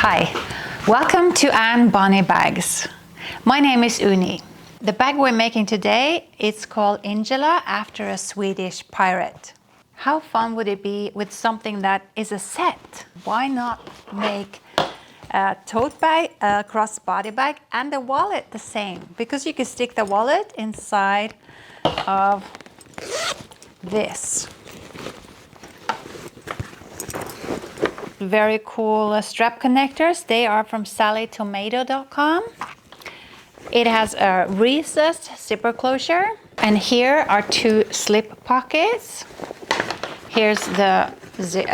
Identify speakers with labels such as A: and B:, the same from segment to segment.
A: Hi, welcome to Anne Bonny Bags. My name is Uni. The bag we're making today is called Ingela after a Swedish pirate. How fun would it be with something that is a set? Why not make a tote bag, a crossbody bag, and the wallet the same? Because you can stick the wallet inside of this. Very cool strap connectors. They are from sallytomato.com. It has a recessed zipper closure, and here are two slip pockets. Here's a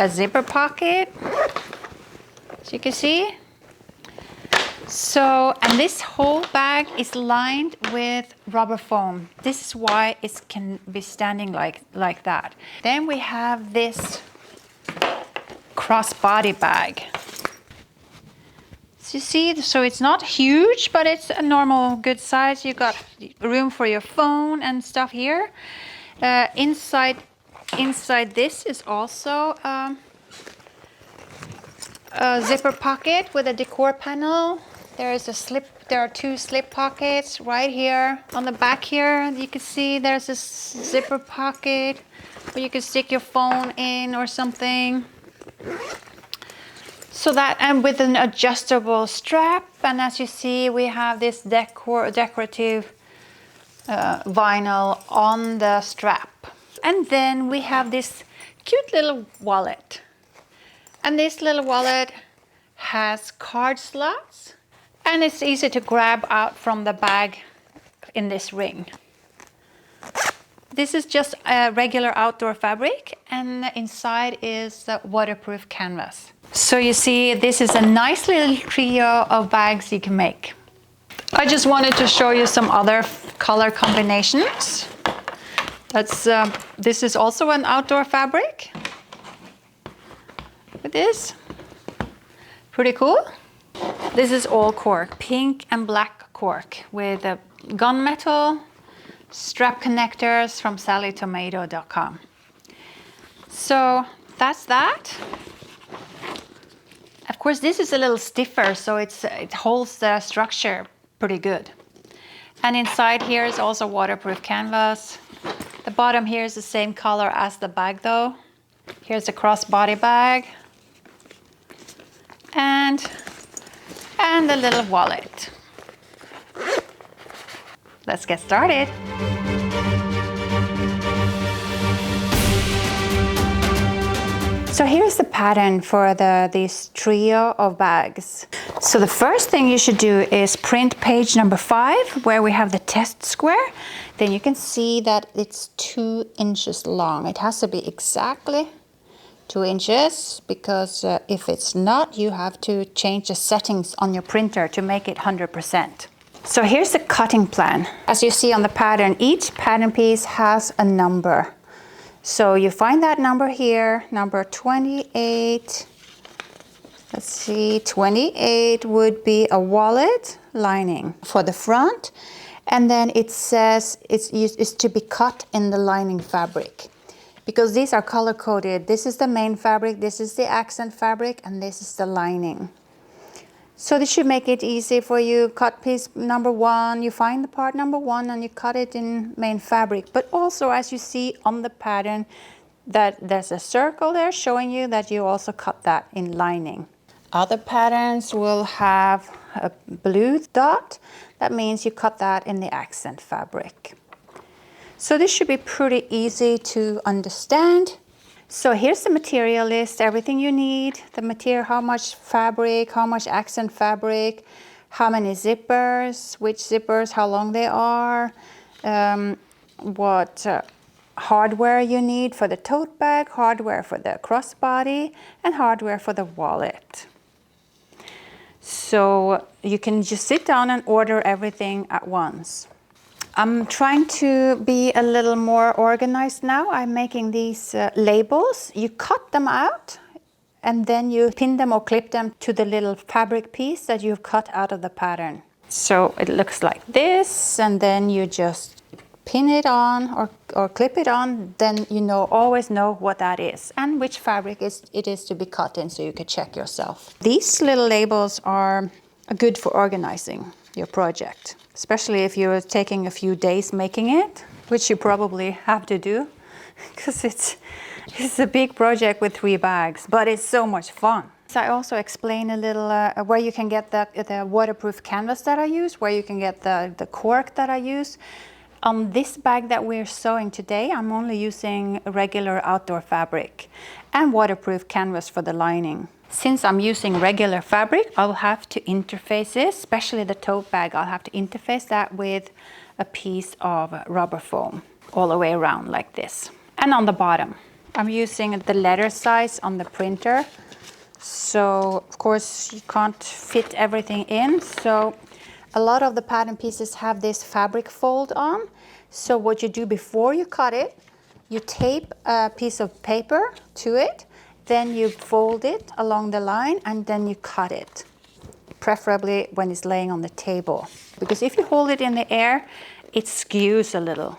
A: zipper pocket, as you can see. And this whole bag is lined with rubber foam. This is why it can be standing like that. Then we have this crossbody bag. So you see, so it's not huge, but it's a normal good size. You got room for your phone and stuff here. Inside this is also a zipper pocket with a decor panel. There are two slip pockets right here on the back here. You can see there's a zipper pocket where you can stick your phone in or something. So that, and with an adjustable strap, and as you see, we have this decorative vinyl on the strap. And then we have this cute little wallet. And this little wallet has card slots, and it's easy to grab out from the bag in this ring. This is just a regular outdoor fabric, and inside is waterproof canvas. So you see, this is a nice little trio of bags you can make. I just wanted to show you some other color combinations. This is also an outdoor fabric. Look at this. Pretty cool. This is all cork, pink and black cork with a gunmetal strap connectors from sallytomato.com. So that's that. Of course, this is a little stiffer, so it holds the structure pretty good. And inside here is also waterproof canvas. The bottom here is the same color as the bag though. Here's the crossbody bag. And the little wallet. Let's get started. So here's the pattern for this trio of bags. So the first thing you should do is print page number 5, where we have the test square. Then you can see that it's 2 inches long. It has to be exactly 2 inches, because if it's not, you have to change the settings on your printer to make it 100%. So here's the cutting plan. As you see on the pattern, each pattern piece has a number. So you find that number here, number 28. Let's see, 28 would be a wallet lining for the front. And then it says it's to be cut in the lining fabric. Because these are color coded. This is the main fabric, this is the accent fabric, and this is the lining. So this should make it easy for you. Cut piece number 1, you find the part number 1 and you cut it in main fabric. But also, as you see on the pattern, that there's a circle there showing you that you also cut that in lining. Other patterns will have a blue dot. That means you cut that in the accent fabric. So this should be pretty easy to understand. So here's the material list, everything you need, the material, how much fabric, how much accent fabric, how many zippers, which zippers, how long they are, what hardware you need for the tote bag, hardware for the crossbody, and hardware for the wallet. So you can just sit down and order everything at once. I'm trying to be a little more organized now. I'm making these labels. You cut them out and then you pin them or clip them to the little fabric piece that you've cut out of the pattern. So it looks like this, and then you just pin it on or clip it on, then you always know what that is and which fabric it is to be cut in, so you could check yourself. These little labels are good for organizing your project, especially if you're taking a few days making it, which you probably have to do because it's a big project with 3 bags, but it's so much fun. So I also explain a little where you can get the waterproof canvas that I use, where you can get the cork that I use. On this bag that we're sewing today, I'm only using regular outdoor fabric and waterproof canvas for the lining. Since I'm using regular fabric, I'll have to interface this, especially the tote bag, I'll have to interface that with a piece of rubber foam all the way around like this. And on the bottom, I'm using the letter size on the printer. So of course you can't fit everything in. So a lot of the pattern pieces have this fabric fold on. So what you do before you cut it, you tape a piece of paper to it, then you fold it along the line and then you cut it, preferably when it's laying on the table. Because if you hold it in the air, it skews a little.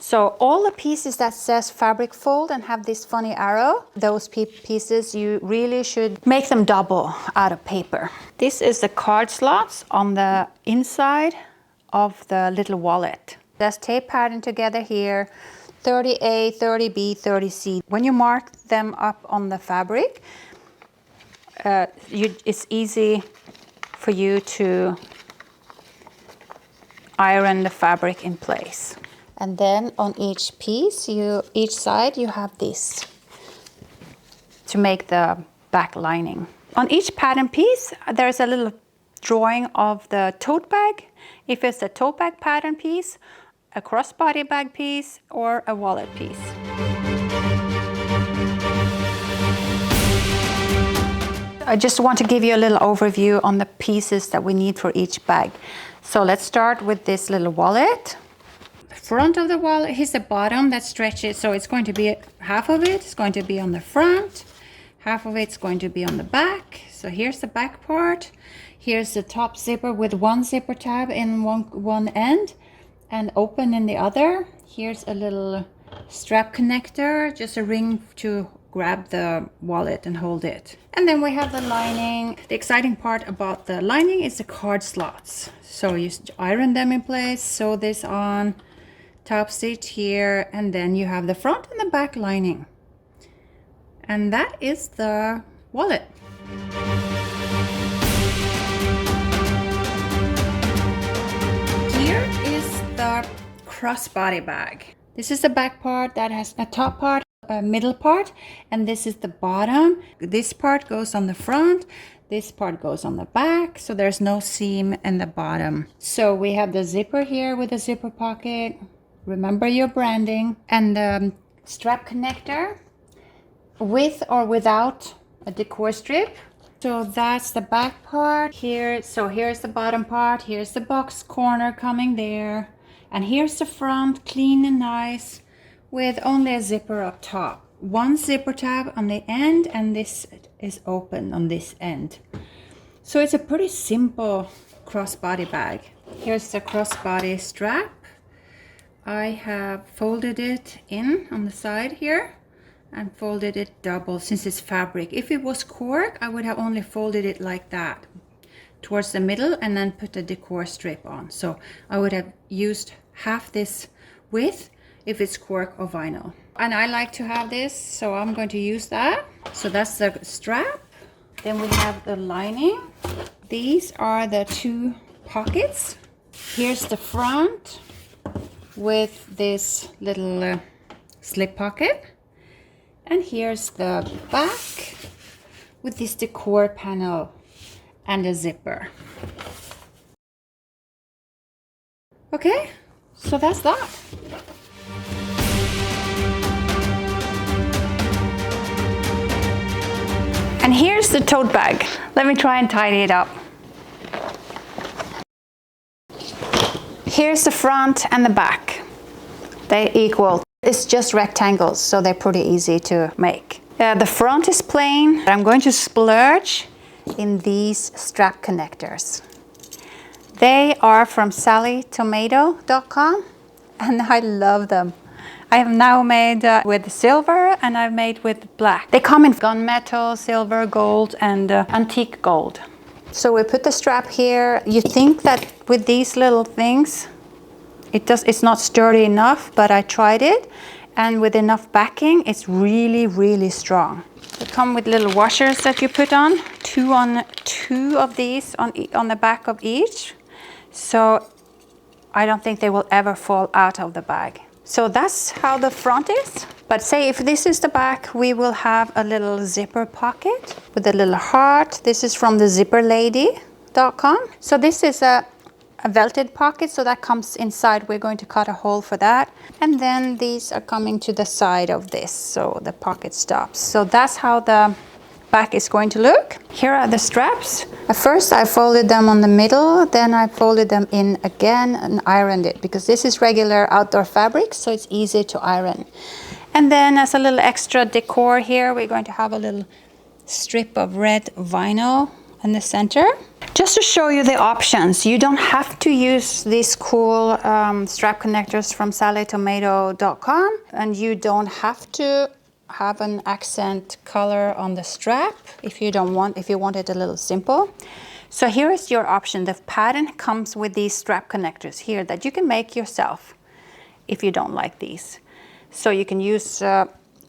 A: So all the pieces that says fabric fold and have this funny arrow, those pieces, you really should make them double out of paper. This is the card slots on the inside of the little wallet. There's tape pattern together here, 30A, 30B, 30C. When you mark them up on the fabric, it's easy for you to iron the fabric in place. And then on each piece, each side, you have this to make the back lining. On each pattern piece, there's a little drawing of the tote bag. If it's a tote bag pattern piece, a crossbody bag piece, or a wallet piece. I just want to give you a little overview on the pieces that we need for each bag. So let's start with this little wallet. Front of the wallet, here's the bottom that stretches, so it's going to be half of it is going to be on the front, half of it's going to be on the back. So here's the back part. Here's the top zipper with one zipper tab in one end and open in the other. Here's a little strap connector, just a ring to grab the wallet and hold it. And then we have the lining. The exciting part about the lining is the card slots. So you iron them in place, sew this on, top stitch here, and then you have the front and the back lining. And that is the wallet. Here is the crossbody bag. This is the back part that has a top part, a middle part, and this is the bottom. This part goes on the front, this part goes on the back, so there's no seam in the bottom. So we have the zipper here with a zipper pocket. Remember your branding, and the strap connector with or without a decor strip. So that's the back part here. So here's the bottom part, here's the box corner coming there, and here's the front, clean and nice, with only a zipper up top. One zipper tab on the end, and this is open on this end. So it's a pretty simple crossbody bag. Here's the crossbody strap. I have folded it in on the side here and folded it double since it's fabric. If it was cork, I would have only folded it like that towards the middle and then put a decor strip on. So I would have used half this width if it's cork or vinyl. And I like to have this, so I'm going to use that. So that's the strap. Then we have the lining. These are the 2 pockets. Here's the front with this little slip pocket, and here's the back with this decor panel and a zipper. Okay, so that's that. And here's the tote bag. Let me try and tidy it up. Here's the front and the back. They equal. It's just rectangles, so they're pretty easy to make. The front is plain. I'm going to splurge in these strap connectors. They are from sallytomato.com, and I love them. I have now made with silver and I've made with black. They come in gunmetal, silver, gold and antique gold. So we put the strap here. You think that with these little things, it's not sturdy enough, but I tried it. And with enough backing, it's really, really strong. They come with little washers that you put on, two of these on the back of each. So I don't think they will ever fall out of the bag. So that's how the front is. But say if this is the back, we will have a little zipper pocket with a little heart. This is from the zipperlady.com. So this is a velted pocket, so that comes inside. We're going to cut a hole for that. And then these are coming to the side of this, so the pocket stops. So that's how the back is going to look. Here are the straps. At first I folded them on the middle, then I folded them in again and ironed it, because this is regular outdoor fabric, so it's easy to iron. And then as a little extra decor here, we're going to have a little strip of red vinyl in the center. Just to show you the options, you don't have to use these cool strap connectors from sallytomato.com, and you don't have to have an accent color on the strap if you want it a little simple. So here is your option. The pattern comes with these strap connectors here that you can make yourself if you don't like these. So you can use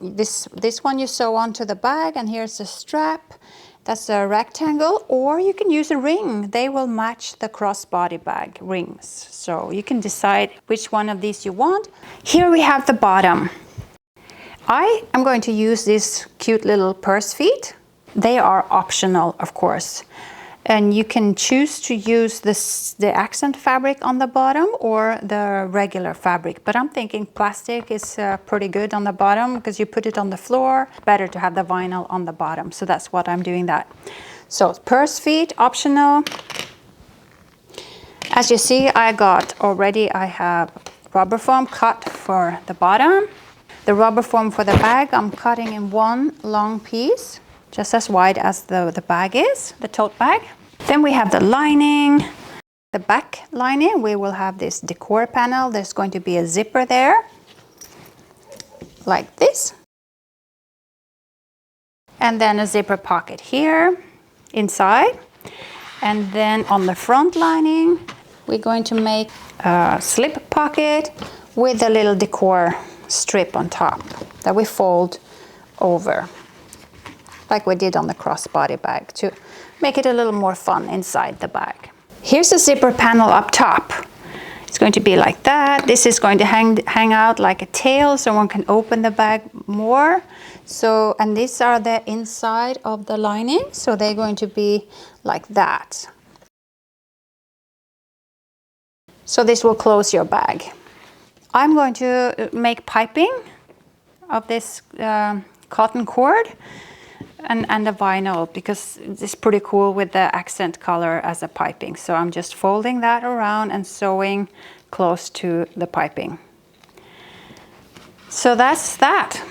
A: this one you sew onto the bag, and here's the strap. That's a rectangle, or you can use a ring. They will match the crossbody bag rings. So you can decide which one of these you want. Here we have the bottom. I am going to use these cute little purse feet. They are optional, of course. And you can choose to use the accent fabric on the bottom or the regular fabric. But I'm thinking plastic is pretty good on the bottom because you put it on the floor. Better to have the vinyl on the bottom. So that's what I'm doing that. So purse feet, optional. As you see, I have rubber foam cut for the bottom. The rubber foam for the bag, I'm cutting in one long piece, just as wide as the bag is, the tote bag. Then we have the lining, the back lining. We will have this decor panel. There's going to be a zipper there, like this. And then a zipper pocket here, inside. And then on the front lining, we're going to make a slip pocket with a little decor strip on top that we fold over, like we did on the crossbody bag, to make it a little more fun inside the bag. Here's the zipper panel up top. It's going to be like that. This is going to hang out like a tail, so one can open the bag more. So, and these are the inside of the lining, so they're going to be like that. So this will close your bag. I'm going to make piping of this cotton cord and the vinyl, because it's pretty cool with the accent color as a piping. So I'm just folding that around and sewing close to the piping. So that's that.